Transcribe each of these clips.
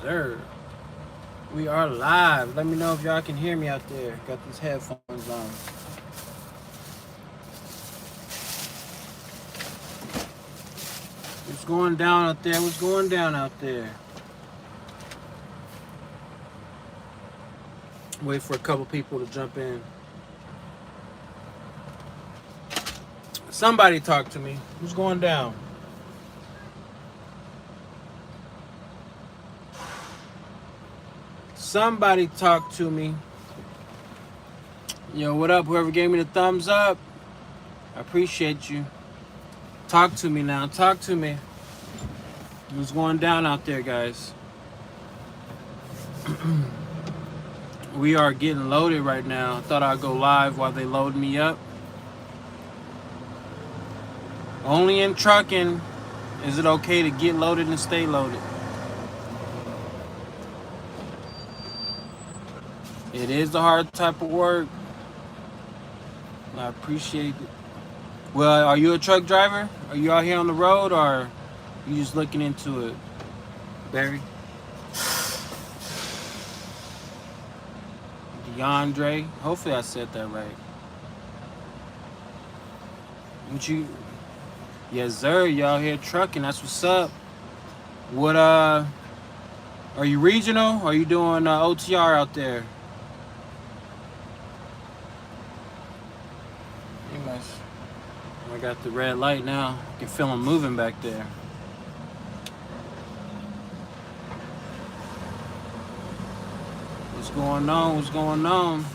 sir. We are live. Let me know if y'all can hear me out there. Got these headphones on. What's going down out there? What's going down out there? Wait for a couple people to jump in. Somebody talk to me. What's going down? Somebody talk to me. Yo, what up? Whoever gave me the thumbs up, I appreciate you. Talk to me now. Talk to me. What's going down out there, guys? We are getting loaded right now. I thought I'd go live while they load me up. Only in trucking is it okay to get loaded and stay loaded. It is the hard type of work. I appreciate it. Well, are you a truck driver? Are you out here on the road, or are you just looking into it, Barry? DeAndre. Hopefully I said that right. What you? Yes, sir. Y'all here trucking? That's what's up. What are you regional? Or are you doing OTR out there? I got the red light now. I can feel them moving back there. What's going on? What's going on?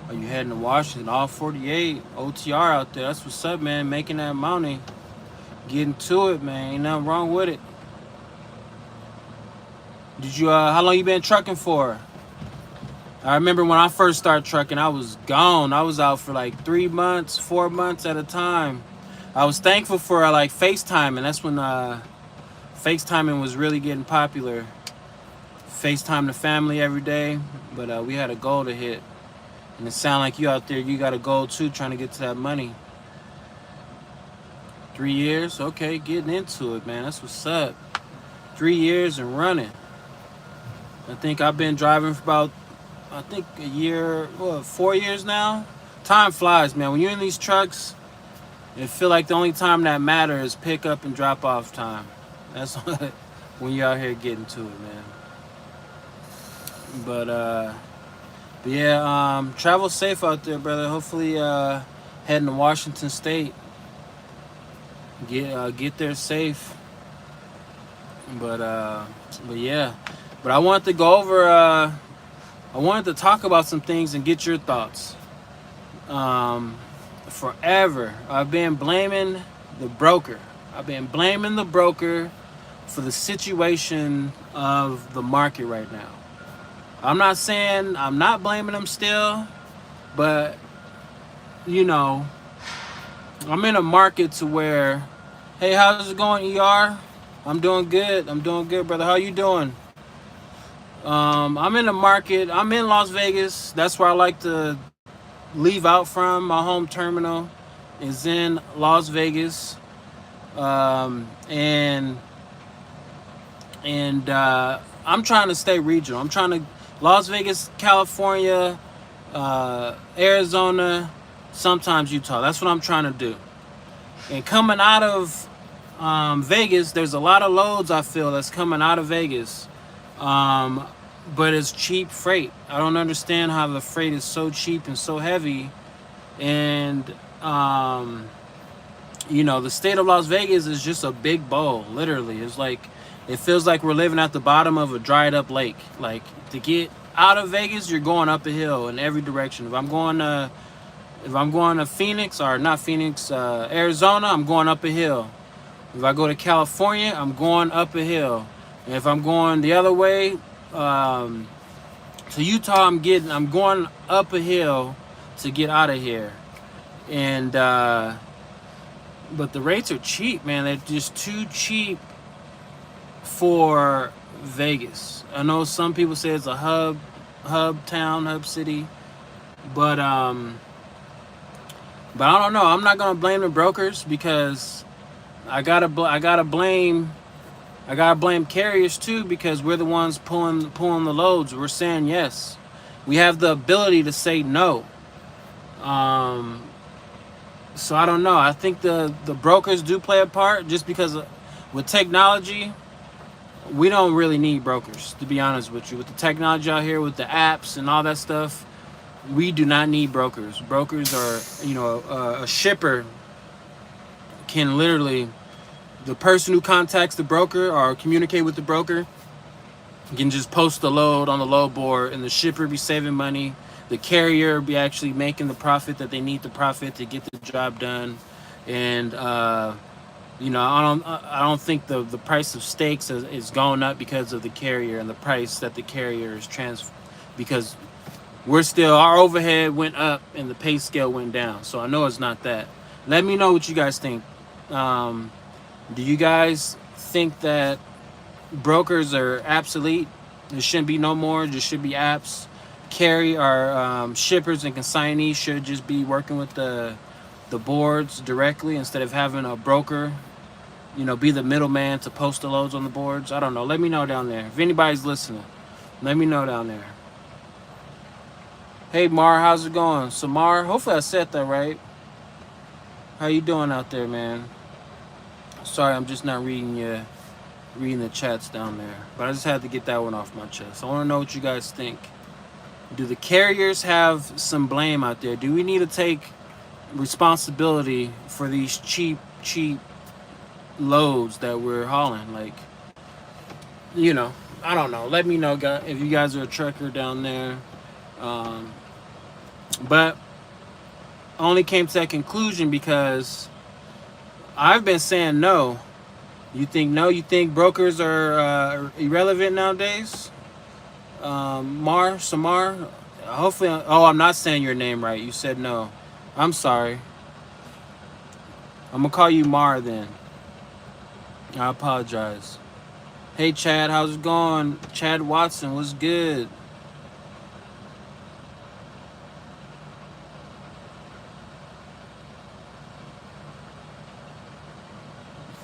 Are you heading to Washington? All 48 OTR out there. That's what's up, man. Making that money. Getting to it, man. Ain't nothing wrong with it. Did you how long you been trucking for? I remember when I first started trucking, I was gone. I was out for like 3 months, 4 months at a time. I was thankful for like FaceTime, and that's when FaceTiming was really getting popular. FaceTime the family every day, but we had a goal to hit. And it sounds like you out there, you got a goal too, trying to get to that money. 3 years? Okay, getting into it, man. That's what's up. 3 years and running. I think I've been driving for about, a year, 4 years now. Time flies, man. When you're in these trucks, it feel like the only time that matters is pick up and drop off time. That's when you're out here getting to it, man. But yeah, travel safe out there, brother. Hopefully, heading to Washington State. Get there safe. But yeah. But I wanted to go over. I wanted to talk about some things and get your thoughts. Forever, I've been blaming the broker. I've been blaming the broker for the situation of the market right now. I'm not saying I'm not blaming them still, but you know, I'm in a market to where, hey, how's it going, ER? I'm doing good. I'm doing good, brother. How you doing? I'm in a market. I'm in Las Vegas. That's where I like to leave out from. My home terminal is in Las Vegas, and I'm trying to stay regional. I'm trying to Las Vegas, California, Arizona, sometimes Utah. That's what I'm trying to do. And coming out of Vegas, there's a lot of loads I feel that's coming out of Vegas. But it's cheap freight. I don't understand how the freight is so cheap and so heavy. And, the state of Las Vegas is just a big bowl, literally. It's like, it feels like we're living at the bottom of a dried up lake. Like, to get out of Vegas, you're going up a hill in every direction. If I'm going to Phoenix, or not Phoenix, Arizona, I'm going up a hill. If I go to California, I'm going up a hill. And if I'm going the other way, to Utah, I'm going up a hill to get out of here. And but the rates are cheap, man. They're just too cheap for Vegas. I know some people say it's a hub town, hub city, But but I don't know. I'm not gonna blame the brokers because I gotta blame carriers too because we're the ones pulling the loads. We're saying yes. We have the ability to say no. Um, so I don't know. I think the brokers do play a part just because with technology, we don't really need brokers, to be honest with you. With the technology out here, with the apps and all that stuff, we do not need brokers. Brokers are, a shipper can literally, the person who contacts the broker or communicate with the broker can just post the load on the load board, and the shipper be saving money. The carrier be actually making the profit that they need the profit to get the job done, and I don't think the price of steaks is going up because of the carrier and the price that the carrier is because our overhead went up and the pay scale went down. So I know it's not that. Let me know what you guys think. Do you guys think that brokers are obsolete? There shouldn't be no more. There should be apps. Shippers and consignees should just be working with the boards directly instead of having a broker, be the middleman to post the loads on the boards. I don't know. Let me know down there. If anybody's listening, let me know down there. Hey, Mar, how's it going? Samar, hopefully I said that right. How you doing out there, man? Sorry, I'm just not reading the chats down there. But I just had to get that one off my chest. I want to know what you guys think. Do the carriers have some blame out there? Do we need to take responsibility for these cheap loads that we're hauling? Like, I don't know. Let me know, guys, if you guys are a trucker down there. But I only came to that conclusion because I've been saying no. You think no? You think brokers are irrelevant nowadays? Samar, hopefully. I'm not saying your name right. You said no. I'm sorry. I'm gonna call you Mar then. I apologize. Hey Chad, how's it going? Chad Watson, what's good?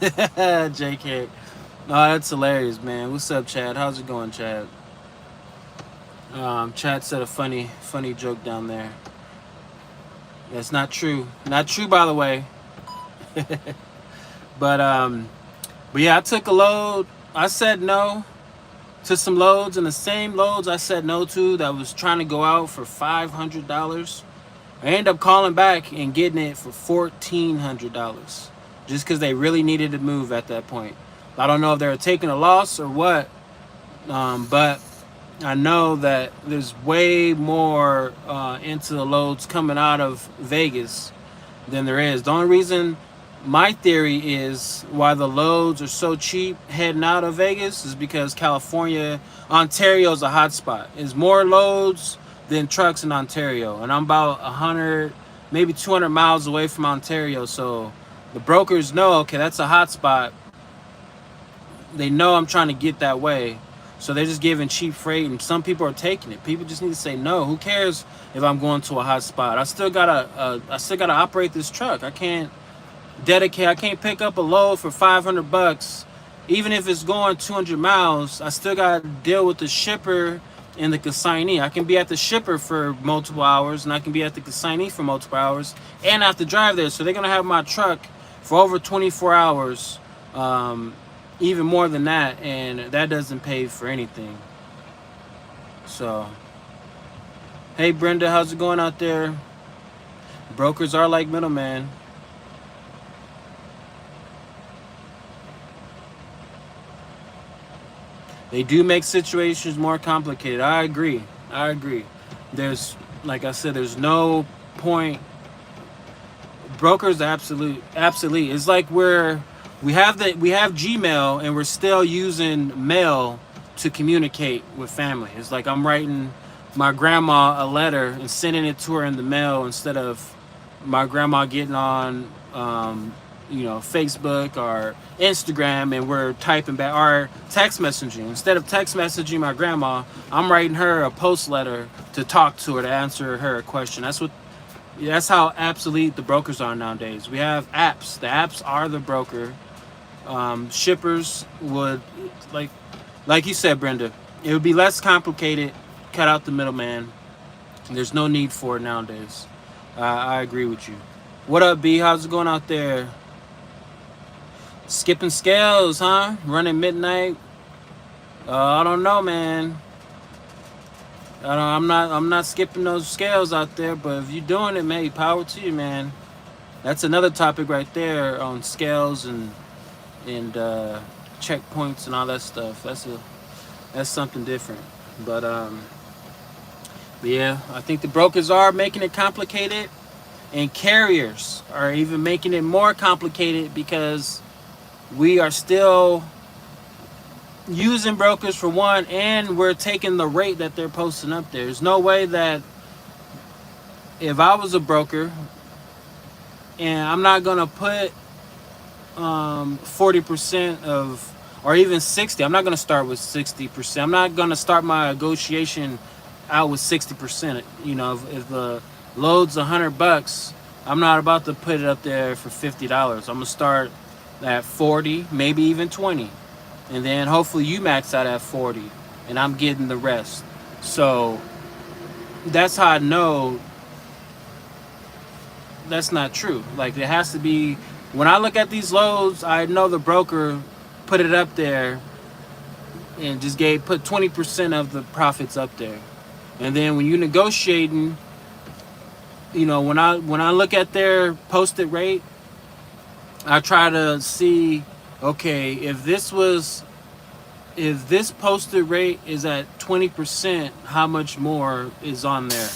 JK. No, that's hilarious, man. What's up, Chad? How's it going, Chad? Chad said a funny joke down there. That's not true. Not true, by the way. But yeah, I took a load. I said no to some loads, and the same loads I said no to that was trying to go out for $500. I ended up calling back and getting it for $1,400 just because they really needed to move at that point. I don't know if they were taking a loss or what, but I know that there's way more into the loads coming out of Vegas than there is. The only reason, my theory is why the loads are so cheap heading out of Vegas is because Ontario is a hot spot. There's more loads than trucks in Ontario, and I'm about 100, maybe 200 miles away from Ontario. So the brokers know, okay, that's a hot spot. They know I'm trying to get that way. So they're just giving cheap freight, and some people are taking it. People just need to say no. Who cares if I'm going to a hot spot? I still gotta operate this truck. I can't pick up a load for $500, even if it's going 200 miles. I still gotta deal with the shipper and the consignee. I can be at the shipper for multiple hours, and I can be at the consignee for multiple hours, and I have to drive there. So they're gonna have my truck for over 24 hours. Even more than that, and that doesn't pay for anything. So, hey Brenda, how's it going out there? Brokers are like middlemen. They do make situations more complicated. I agree. There's, like I said, there's no point. Brokers are absolute. It's like we have Gmail, and we're still using mail to communicate with family. It's like I'm writing my grandma a letter and sending it to her in the mail instead of my grandma getting on Facebook or Instagram, and we're typing back or text messaging. Instead of text messaging my grandma, I'm writing her a post letter to talk to her, to answer her question. That's how obsolete the brokers are nowadays. We have apps. The apps are the broker. Shippers would, like you said, Brenda, it would be less complicated. Cut out the middleman. There's no need for it nowadays. I agree with you. What up, B? How's it going out there? Skipping scales, huh? Running midnight. I don't know, man. I'm not skipping those scales out there, but if you're doing it, man, power to you, man. That's another topic right there on scales and checkpoints and all that stuff. That's something different. But yeah, I think the brokers are making it complicated, and carriers are even making it more complicated because we are still using brokers for one, and we're taking the rate that they're posting up there. There's no way that if I was a broker and I'm not gonna put 40% of, or even 60, I'm not gonna start with 60%. I'm not gonna start my negotiation out with 60%. If the load's $100, I'm not about to put it up there for $50. I'm gonna start at 40, maybe even 20. And then hopefully you max out at 40 and I'm getting the rest. So that's how I know that's not true. Like, it has to be, when I look at these loads, I know the broker put it up there and just put 20% of the profits up there. And then when you're negotiating, when I look at their posted rate, I try to see, okay, if this posted rate is at 20%, how much more is on there?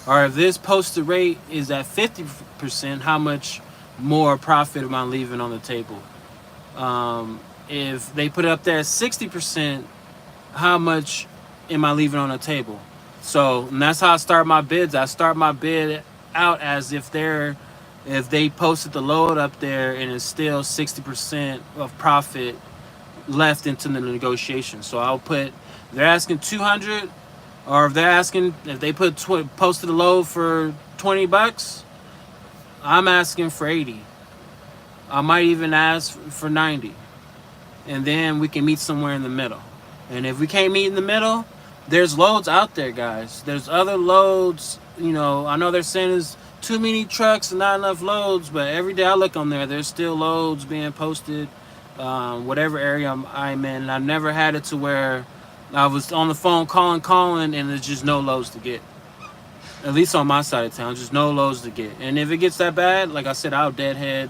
Or if this posted rate is at 50%, how much more profit am I leaving on the table? If they put it up there at 60%, how much am I leaving on the table? And that's how I start my bids. I start my bid out as if they posted the load up there and it's still 60% of profit left into the negotiation. So I'll put, they're asking 200, or if they posted a load for $20, I'm asking for 80. I might even ask for 90. And then we can meet somewhere in the middle. And if we can't meet in the middle, there's loads out there, guys. There's other loads. I know they're saying there's too many trucks and not enough loads, but every day I look on there, there's still loads being posted, whatever area I'm in. I've never had it to where I was on the phone calling, and there's just no loads to get. At least on my side of town, just no loads to get. And if it gets that bad, like I said, I'll deadhead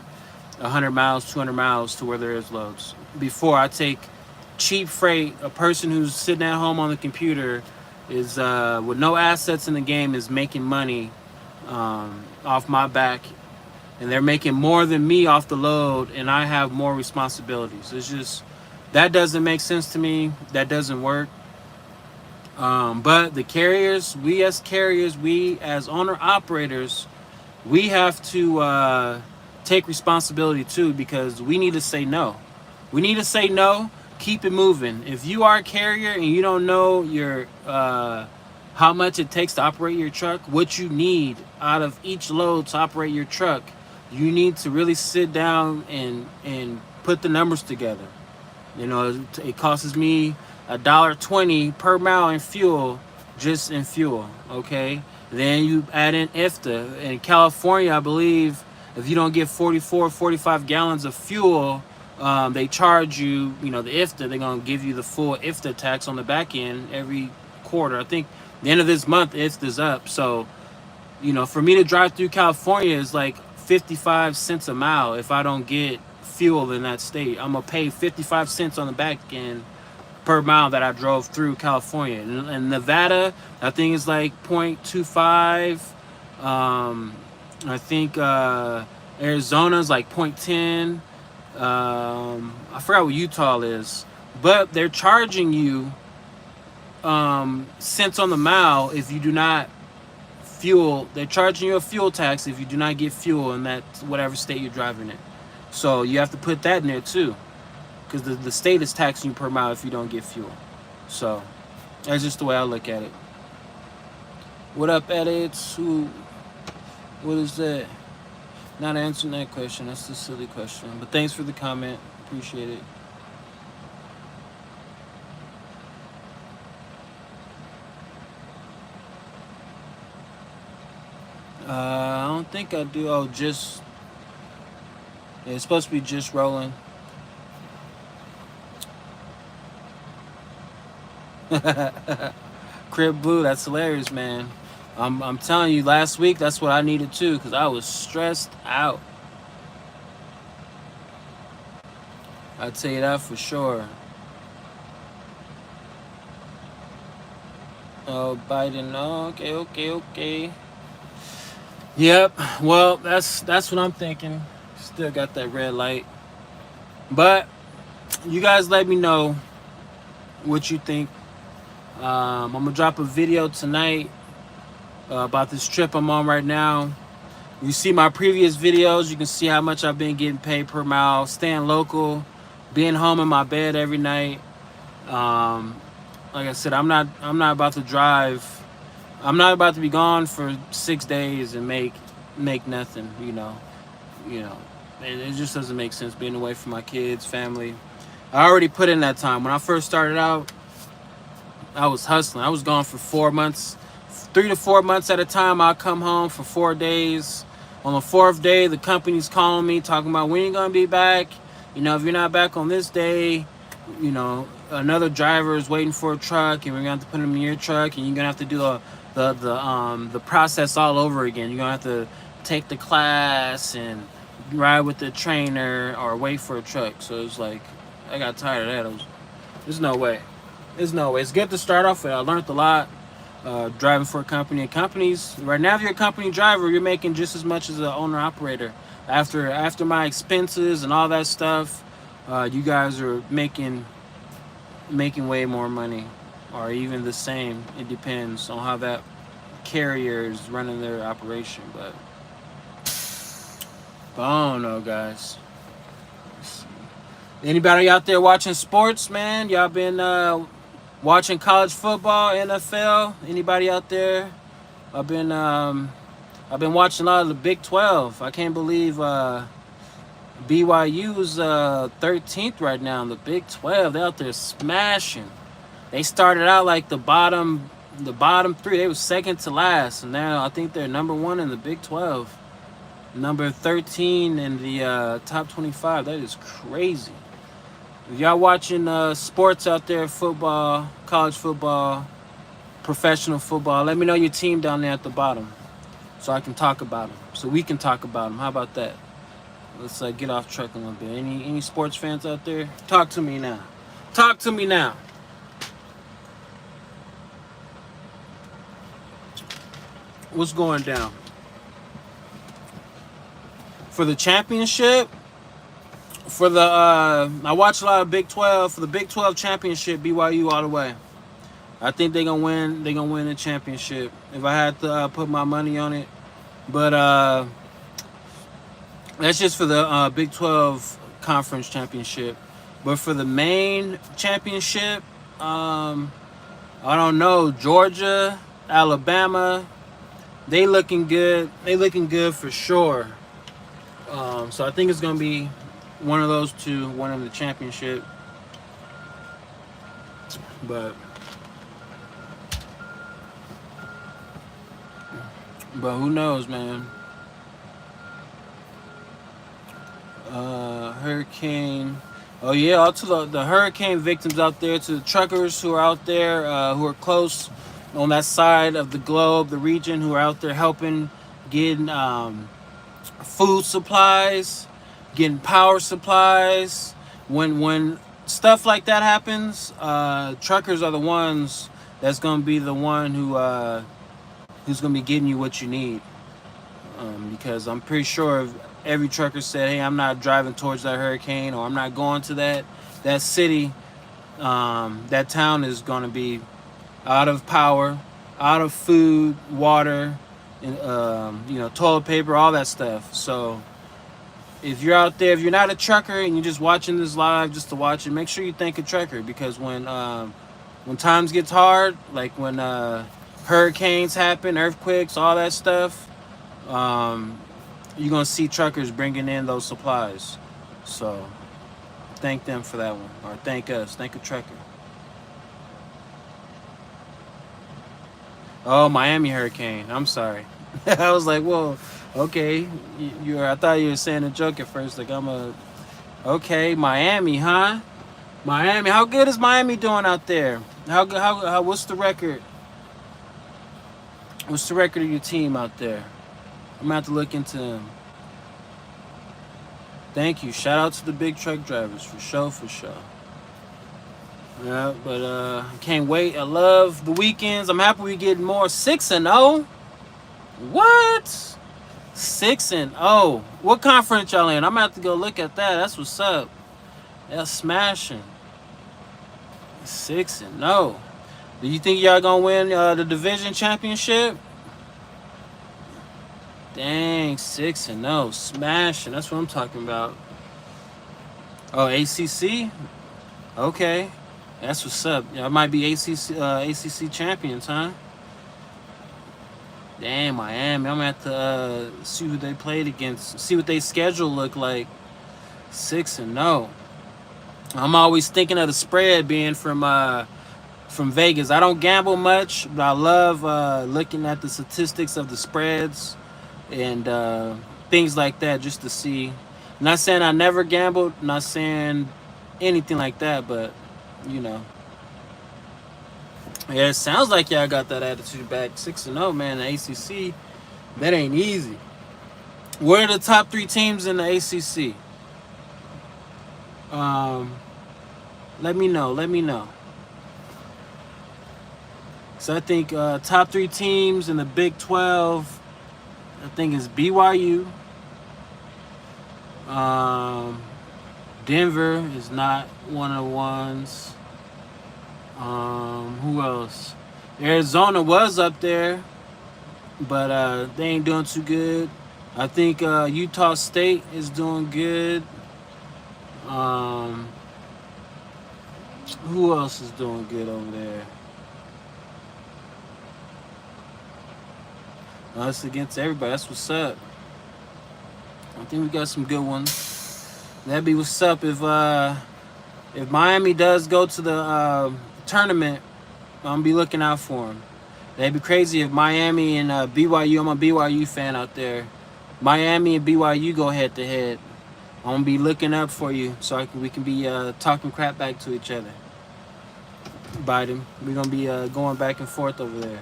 100 miles, 200 miles to where there is loads. Before I take cheap freight, a person who's sitting at home on the computer is with no assets in the game is making money off my back, and they're making more than me off the load, and I have more responsibilities. It's just, that doesn't make sense to me. That doesn't work. But the carriers, we as owner operators, we have to take responsibility too, because we need to say no. We need to say no. Keep it moving. If you are a carrier and you don't know your how much it takes to operate your truck, what you need out of each load to operate your truck, you need to really sit down and put the numbers together. It costs me $1.20 per mile in fuel, just in fuel. Okay, then you add in IFTA. In California, I believe if you don't get 45 gallons of fuel, they charge you, the IFTA. They're gonna give you the full IFTA tax on the back end every quarter. I think the end of this month, IFTA's up. So, for me to drive through California is like 55 cents a mile. If I don't get fuel in that state, I'm gonna pay 55 cents on the back end per mile that I drove through California. And Nevada, I think it's like 0.25. I think Arizona's like 0.10. I forgot what Utah is, but they're charging you cents on the mile if you do not fuel. They're charging you a fuel tax if you do not get fuel in that whatever state you're driving in. So you have to put that in there too, because the state is taxing you per mile if you don't get fuel. So that's just the way I look at it. What up, edits? What is that? Not answering that question. That's a silly question. But thanks for the comment. Appreciate it. I don't think I do. Oh, just... Yeah, it's supposed to be just rolling. Crib Blue, that's hilarious, man. I'm telling you, last week, that's what I needed too, because I was stressed out. I'll tell you that for sure. Oh, Biden. Oh, okay. Yep. Well, that's what I'm thinking. Still got that red light. But you guys let me know what you think. I'm going to drop a video tonight about this trip I'm on right now. You see my previous videos, you can see how much I've been getting paid per mile, staying local, being home in my bed every night. Like I said, I'm not about to drive. I'm not about to be gone for 6 days and make nothing, you know. It just doesn't make sense being away from my kids, family. I already put in that time. When I first started out, I was hustling. I was gone for 4 months, 3 to 4 months at a time. I'll come home for 4 days. On the 4th day, the company's calling me, talking about when you're gonna be back. You know, if you're not back on this day, you know, another driver is waiting for a truck, and we're gonna have to put him in your truck, and you're gonna have to do the process all over again. You're gonna have to take the class and ride with the trainer or wait for a truck. So it's like, I got tired of that. There's no way. It's good to start off with. I learned a lot driving for a company. And companies, right now, if you're a company driver, you're making just as much as an owner-operator. After my expenses and all that stuff, you guys are making way more money, or even the same. It depends on how that carrier is running their operation. But I don't know, guys. Anybody out there watching sports, man? Y'all been watching college football, NFL? Anybody out there? I've been watching a lot of the Big 12. I can't believe BYU's 13th right now in the Big 12. They're out there smashing. They started out like the bottom 3. They were second to last, and now I think they're number 1 in the Big 12. Number 13 in the top 25. That is crazy. If y'all watching sports out there, football, college football, professional football, let me know your team down there at the bottom so I can talk about them. So we can talk about them. How about that? Let's get off track a little bit. Any sports fans out there? Talk to me now. Talk to me now. What's going down? For the championship, I watch a lot of Big 12. For the Big 12 championship, BYU all the way. I think they're gonna win. They're gonna win the championship if I had to put my money on it. But that's just for the Big 12 conference championship. But for the main championship, I don't know. Georgia, Alabama, they looking good. They looking good for sure. So I think it's gonna be one of those two winning the championship. But who knows, man? Hurricane. Oh yeah, all to the hurricane victims out there, to the truckers who are out there, who are close on that side of the globe, the region, who are out there helping, getting food supplies, getting power supplies. When stuff like that happens, truckers are the ones that's gonna be the one who's gonna be getting you what you need. Because I'm pretty sure if every trucker said, "Hey, I'm not driving towards that hurricane," or "I'm not going to that city," that town is gonna be out of power, out of food, water, and toilet paper, all that stuff. So if you're out there, if you're not a trucker and you're just watching this live just to watch it, make sure you thank a trucker, because when times gets hard, like when hurricanes happen, earthquakes, all that stuff, you're gonna see truckers bringing in those supplies. So thank them for that one, or thank us, thank a trucker. Oh, Miami hurricane. I'm sorry. I was like, well, okay. I thought you were saying a joke at first. Like okay, Miami, huh? Miami. How good is Miami doing out there? How what's the record? What's the record of your team out there? I'm gonna have to look into them. Thank you. Shout out to the big truck drivers for sure, for sure. Yeah, but can't wait. I love the weekends. I'm happy we getting more 6-0. What? 6-0. What conference y'all in? I'm gonna have to go look at that. That's what's up. That's smashing. 6-0. Do you think y'all gonna win the division championship? Dang, 6-0, smashing. That's what I'm talking about. Oh, ACC. Okay, that's what's up. Y'all might be ACC champions, huh? Damn, Miami. I'm gonna have to see who they played against. See what their schedule look like. 6-0. I'm always thinking of the spread being from Vegas. I don't gamble much, but I love looking at the statistics of the spreads and things like that, just to see. Not saying I never gambled, not saying anything like that, but you know. Yeah, it sounds like y'all got that attitude back. 6-0, man. The ACC, that ain't easy. What are the top 3 teams in the ACC? Let me know. Let me know. So I think top 3 teams in the Big 12. I think it's BYU. Denver is not one of the ones. Who else? Arizona was up there, but they ain't doing too good. I think Utah State is doing good. Who else is doing good over there? Us against everybody. That's what's up. I think we got some good ones. That'd be what's up if Miami does go to the tournament. I'm gonna be looking out for them. That'd be crazy if Miami and BYU. I'm a BYU fan out there. Miami and BYU go head to head. I'm gonna be looking up for you so we can be talking crap back to each other. Biden, we're gonna be going back and forth over there.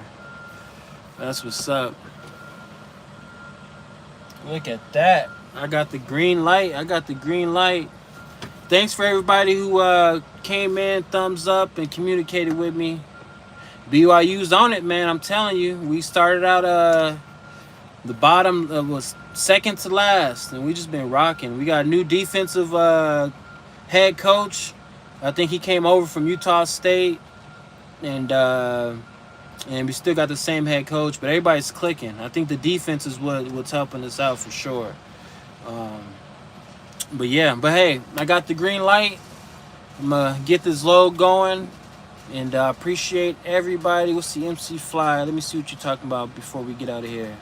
That's what's up. Look at that. I got the green light. I got the green light. Thanks for everybody who came in, thumbs up, and communicated with me. BYU's on it, man. I'm telling you. We started out the bottom was second to last, and we just been rocking. We got a new defensive head coach. I think he came over from Utah State, and we still got the same head coach, but everybody's clicking. I think the defense is what's helping us out for sure. But hey, I got the green light. I'm gonna get this load going, and appreciate everybody. What's the MC Fly? Let me see what you're talking about before we get out of here.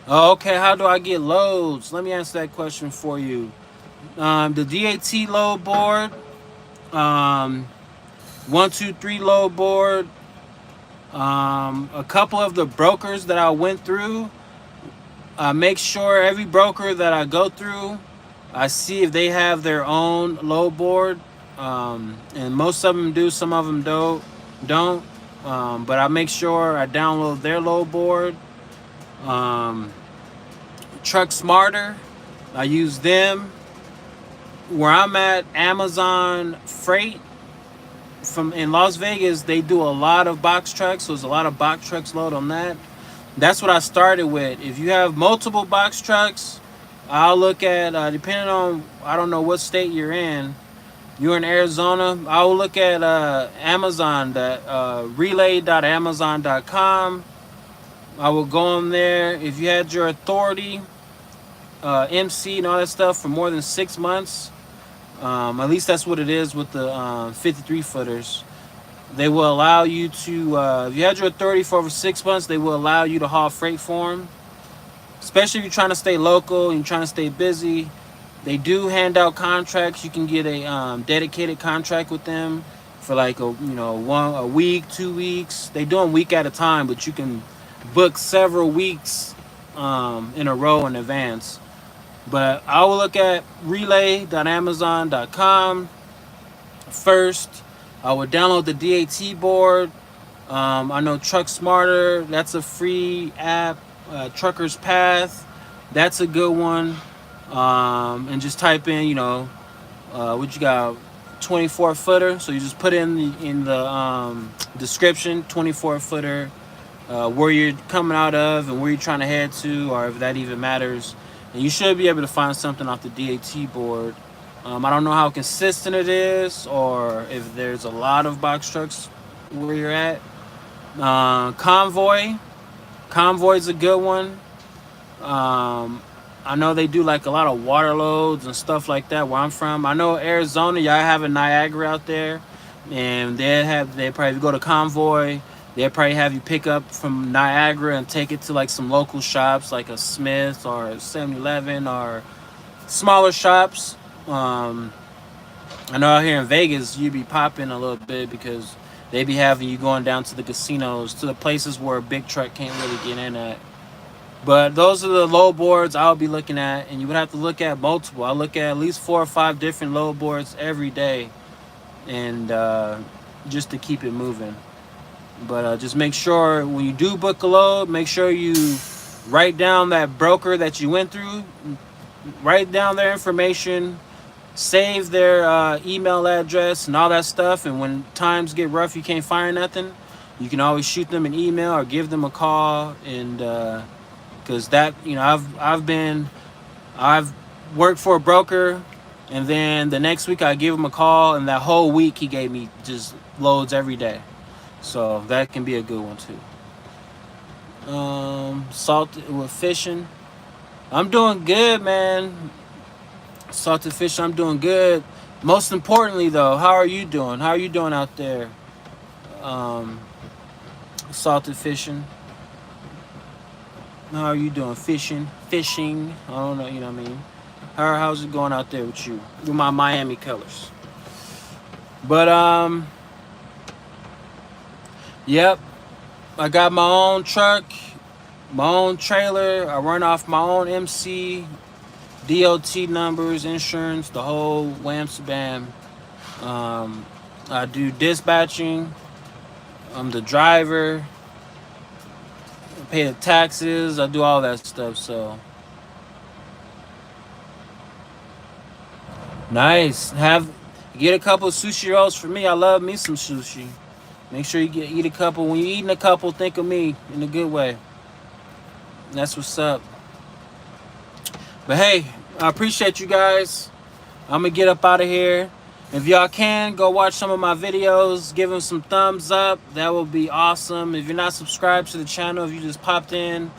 Oh, okay, how do I get loads? Let me answer that question for you. The DAT load board, 123 load board, a couple of the brokers that I went through. Make sure every broker that I go through, I see if they have their own load board, and most of them do, some of them don't. But I make sure I download their load board. Truck Smarter, I use them. Where I'm at, Amazon Freight in Las Vegas, they do a lot of box trucks, so there's a lot of box trucks load on that. That's what I started with. If you have multiple box trucks, I'll look at, depending on, I don't know what state you're in. You're in Arizona, I'll look at Amazon, relay.amazon.com. I would go on there. If you had your authority, MC and all that stuff for more than 6 months, at least that's what it is with the 53 footers. They will allow you to, if you had your authority for over 6 months, they will allow you to haul freight for them. Especially if you're trying to stay local and you're trying to stay busy. They do hand out contracts. You can get a dedicated contract with them for like a week, 2 weeks. They do them week at a time, but you can book several weeks in a row in advance. But I will look at relay.amazon.com first. I would download the DAT board. I know Truck Smarter, that's a free app. Trucker's Path, that's a good one. And just type in, what you got, 24 footer. So you just put in the description, 24 footer, where you're coming out of and where you're trying to head to, or if that even matters. And you should be able to find something off the DAT board. I don't know how consistent it is, or if there's a lot of box trucks where you're at. Convoy's a good one. I know they do like a lot of water loads and stuff like that where I'm from. I know Arizona, y'all have a Niagara out there, and they probably go to Convoy. They'll probably have you pick up from Niagara and take it to like some local shops like a Smith or a 7-Eleven or smaller shops. I know out here in Vegas you be popping a little bit because they be having you going down to the casinos, to the places where a big truck can't really get in at. But those are the load boards I'll be looking at, and you would have to look at multiple. I look at least 4 or 5 different load boards every day, and just to keep it moving. But just make sure when you do book a load, make sure you write down that broker that you went through, write down their information, save their email address and all that stuff. And when times get rough, you can't find nothing, you can always shoot them an email or give them a call. And because that, I've worked for a broker, and then the next week I give him a call, and that whole week he gave me just loads every day. So that can be a good one too. Salted with fishing, I'm doing good, man. Salted fish, I'm doing good. Most importantly though, how are you doing? How are you doing out there? Salted fishing, how are you doing? Fishing, I don't know, you know what I mean? How's it going out there with you, with my Miami colors? But yep, I got my own truck, my own trailer. I run off my own MC, DOT numbers, insurance, the whole wham bam. I do dispatching. I'm the driver. I pay the taxes. I do all that stuff. So nice. Get a couple of sushi rolls for me. I love me some sushi. Make sure you eat a couple. When you're eating a couple, think of me in a good way. That's what's up. But hey, I appreciate you guys. I'm going to get up out of here. If y'all can, go watch some of my videos. Give them some thumbs up. That will be awesome. If you're not subscribed to the channel, if you just popped in,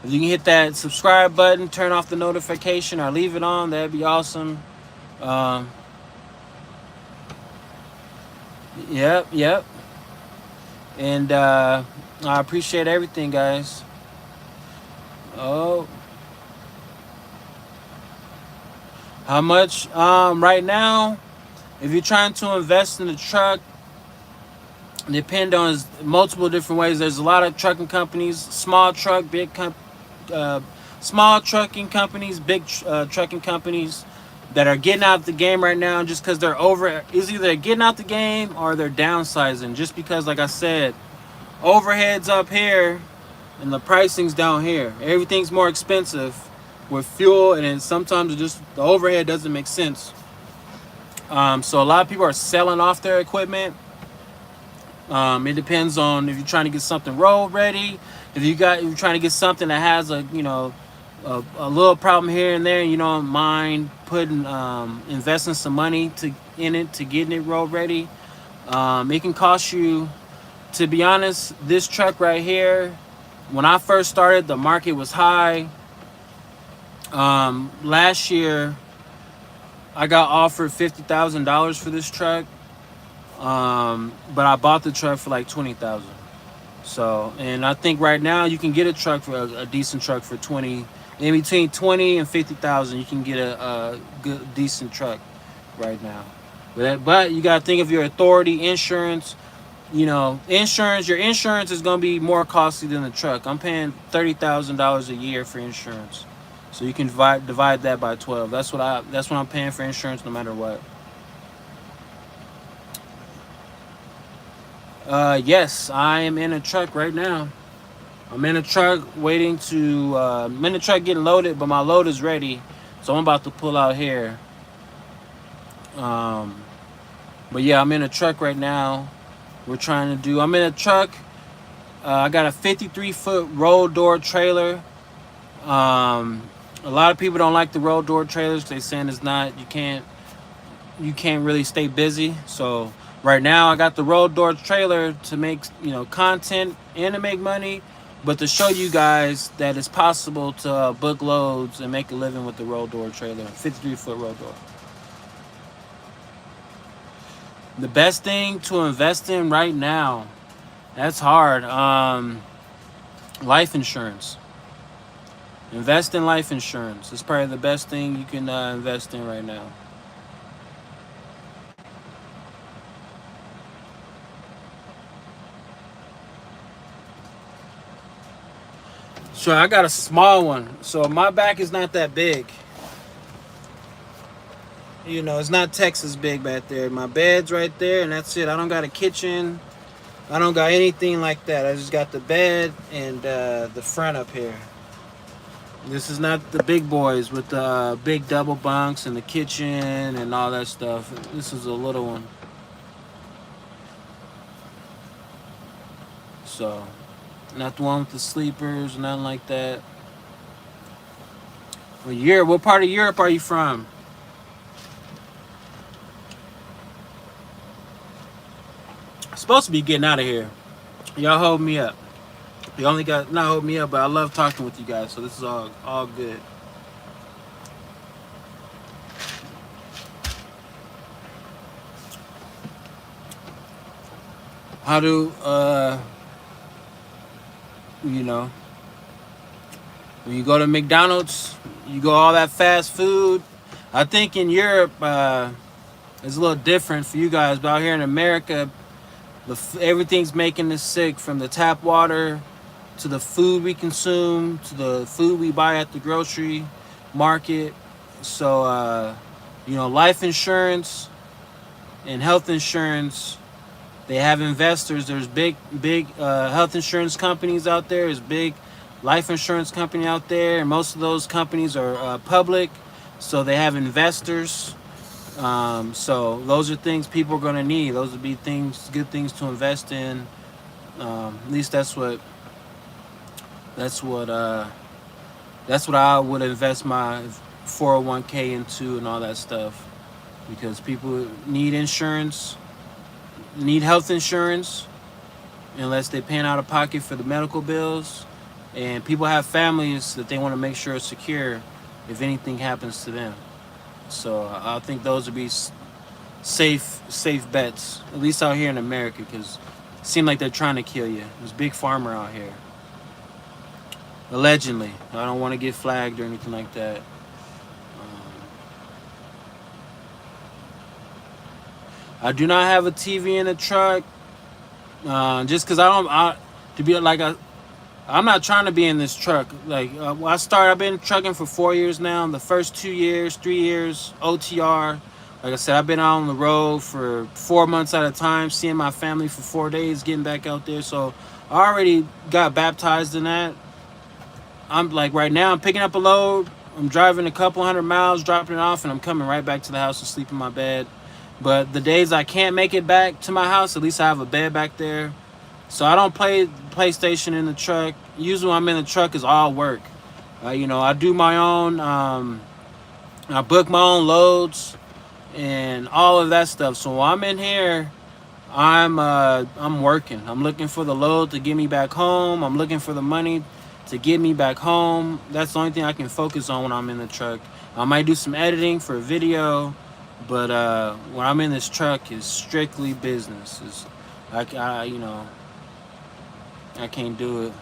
if you can hit that subscribe button, turn off the notification, or leave it on, that'd be awesome. Yep. And I appreciate everything, guys. Oh, how much? Right now, if you're trying to invest in a truck, depend on multiple different ways. There's a lot of trucking companies, small trucking companies, big trucking companies that are getting out the game right now just because they're over. Is either getting out the game or they're downsizing. Just because, like I said, overhead's up here and the pricing's down here. Everything's more expensive with fuel, and then sometimes the overhead doesn't make sense. So a lot of people are selling off their equipment. It depends on if you're trying to get something road ready. If you're trying to get something that has a little problem here and there, and you don't mind putting investing some money in it to getting it road ready. It can cost you, to be honest, this truck right here, When I first started, the market was high. Last year, I got offered $50,000 for this truck, but I bought the truck for like 20,000. So, and I think right now you can get a truck for a decent truck for 20, in between 20 and 50,000. You can get a good decent truck right now. But you gotta think of your authority, insurance. You know, insurance. Your insurance is gonna be more costly than the truck. I'm paying $30,000 a year for insurance, so you can divide that by 12. That's what I'm paying for insurance, no matter what. Yes, I am in a truck right now. I'm in a truck waiting to. I'm in the truck getting loaded, but my load is ready, so I'm about to pull out here. Um, but yeah, I'm in a truck right now. We're trying to do. I'm in a truck. I got a 53-foot roll door trailer. A lot of people don't like the roll door trailers. They saying it's not. You can't really stay busy. So right now I got the roll door trailer to make content and to make money, but to show you guys that it's possible to book loads and make a living with the roll door trailer, 53-foot roll door. The best thing to invest in right now, that's hard. Life insurance. Invest in life insurance. It's probably the best thing you can invest in right now. So I got a small one. So my back is not that big. You know, it's not Texas big back there. My bed's right there, and that's it. I don't got a kitchen. I don't got anything like that. I just got the bed and the front up here. This is not the big boys with the big double bunks and the kitchen and all that stuff. This is a little one. So, not the one with the sleepers, nothing like that. Well, what part of Europe are you from? I'm supposed to be getting out of here. Y'all hold me up. You only got not hold me up, but I love talking with you guys, so this is all good. How do when you go to McDonald's, you go all that fast food. I think in Europe it's a little different for you guys, but out here in America, everything's making us sick, from the tap water to the food we consume to the food we buy at the grocery market. So life insurance and health insurance, they have investors. There's big health insurance companies out there. There's big life insurance company out there, and most of those companies are public, so they have investors. So those are things people are going to need. Those would be good things to invest in. At least that's what I would invest my 401k into and all that stuff, because people need insurance, need health insurance, unless they're paying out of pocket for the medical bills, and people have families that they want to make sure are secure if anything happens to them. So I think those would be safe bets, at least out here in America, because it seems like they're trying to kill you. There's Big Pharma out here. Allegedly. I don't want to get flagged or anything like that. I do not have a TV in the truck, just because I'm not trying to be in this truck. I've been trucking for 4 years now. The first 2 years, 3 years, OTR. Like I said, I've been out on the road for 4 months at a time, seeing my family for 4 days, getting back out there. So I already got baptized in that. Right now, I'm picking up a load. I'm driving a couple 100 miles, dropping it off, and I'm coming right back to the house to sleep in my bed. But the days I can't make it back to my house, at least I have a bed back there. So I don't play PlayStation in the truck. Usually when I'm in the truck is all work. I do my own, I book my own loads and all of that stuff. So while I'm in here, I'm working. I'm looking for the load to get me back home. I'm looking for the money to get me back home. That's the only thing I can focus on when I'm in the truck. I might do some editing for a video, but when I'm in this truck, it's strictly business. I can't do it.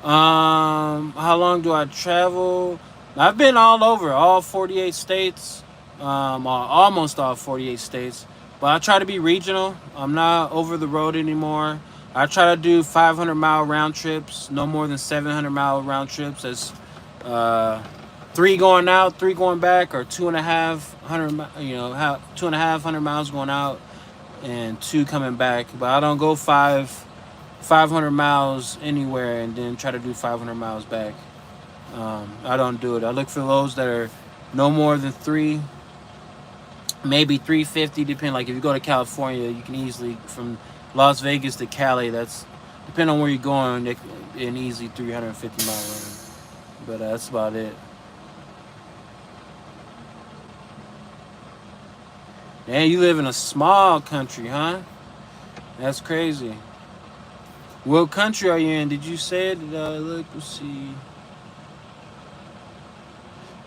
How long do I travel? I've been all over, all 48 states, almost all 48 states. But I try to be regional. I'm not over the road anymore. I try to do 500-mile round trips, no more than 700-mile round trips. That's 3 going out, 3 going back, or 2.5 miles going out and 2 coming back. But I don't go 500 miles anywhere and then try to do 500 miles back. I don't do it. I look for those that are no more than 3, maybe 350, depending. Like if you go to California, you can easily, from Las Vegas to Cali, that's, depending on where you're going, an easy 350 mile run. But that's about it. Man, you live in a small country, huh? That's crazy. What country are you in? Did you say it? Let's see.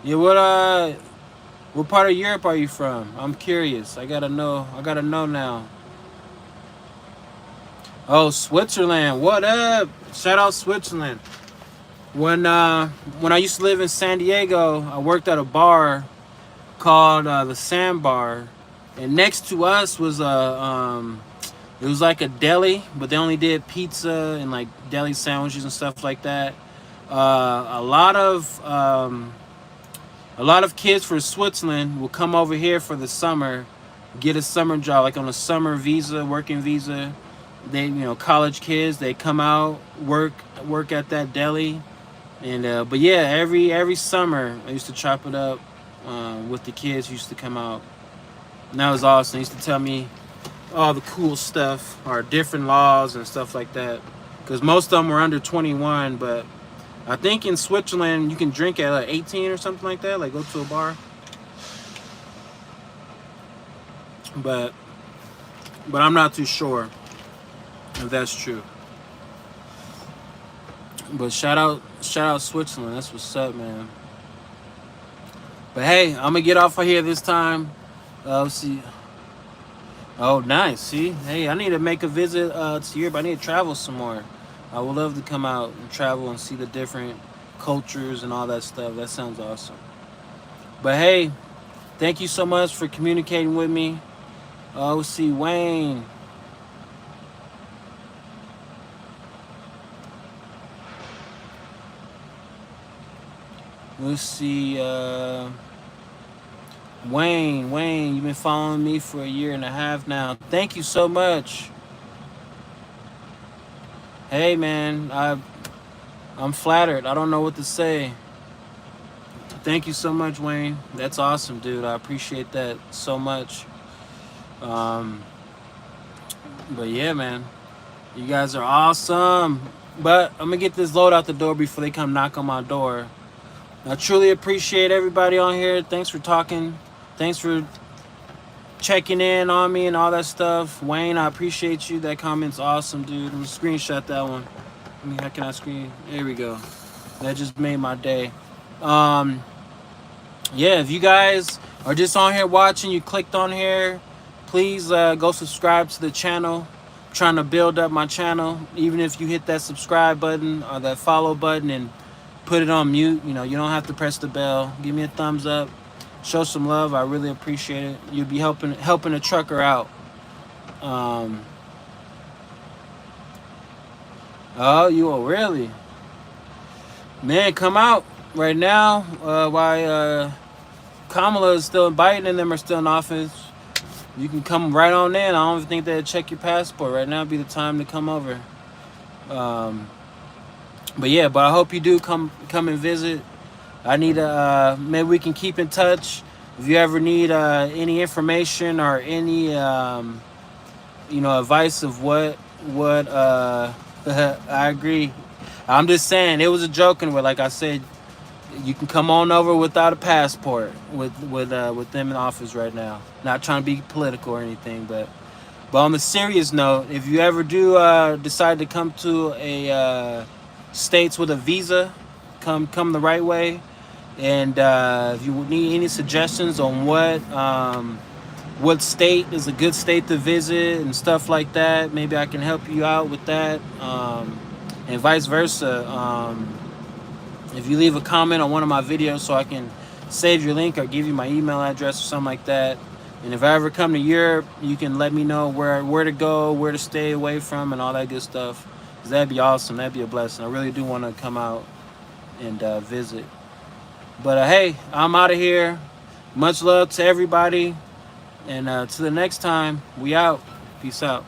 Yeah, what part of Europe are you from? I'm curious. I gotta know. I gotta know now. Oh, Switzerland. What up? Shout out Switzerland. When I used to live in San Diego, I worked at a bar called the Sandbar, and next to us was it was like a deli, but they only did pizza and like deli sandwiches and stuff like that. A lot of kids from Switzerland will come over here for the summer, get a summer job, like on a summer visa, working visa. They, college kids, they come out, work at that deli, and but yeah, every summer I used to chop it up with the kids who used to come out, and that was awesome. They used to tell me all the cool stuff, or different laws and stuff like that, because most of them were under 21, but I think in Switzerland you can drink at like 18 or something like that, like go to a bar. But I'm not too sure if that's true. But shout out Switzerland. That's what's up, man. But hey, I'm gonna get off of here this time. Let's see. Oh, nice. See, hey, I need to make a visit to Europe. I need to travel some more. I would love to come out and travel and see the different cultures and all that stuff. That sounds awesome. But hey, thank you so much for communicating with me. Let's see, Wayne. Let's see, Wayne, you've been following me for a year and a half now. Thank you so much. Hey, man, I'm flattered. I don't know what to say. Thank you so much, Wayne. That's awesome, dude. I appreciate that so much. But yeah, man, you guys are awesome. But I'm gonna get this load out the door before they come knock on my door. I truly appreciate everybody on here. Thanks for talking. Thanks for checking in on me and all that stuff. Wayne, I appreciate you. That comment's awesome, dude. I'm gonna screenshot that one. I mean, how can I screen? There we go. That just made my day. Yeah, if you guys are just on here watching, you clicked on here, please go subscribe to the channel. I'm trying to build up my channel. Even if you hit that subscribe button or that follow button and put it on mute, you don't have to press the bell. Give me a thumbs up. Show some love. I really appreciate it. You'll be helping a trucker out. Oh, you are really? Man, come out right now while Kamala is still, Biden and them are still in office. You can come right on in. I don't even think they'll check your passport. Right now would be the time to come over. But yeah, I hope you do come and visit. I need maybe we can keep in touch. If you ever need any information or any advice of what I agree. I'm just saying, it was a joking where, like I said, you can come on over without a passport with them in office right now. Not trying to be political or anything, but But on the serious note, if you ever do decide to come to a states with a visa, come the right way. And if you need any suggestions on what state is a good state to visit and stuff like that, maybe I can help you out with that. And vice versa. If you leave a comment on one of my videos so I can save your link or give you my email address or something like that. And if I ever come to Europe, you can let me know where to go, where to stay away from, and all that good stuff. 'Cause that'd be awesome. That'd be a blessing. I really do want to come out and visit. But hey, I'm out of here. Much love to everybody. And till the next time, we out. Peace out.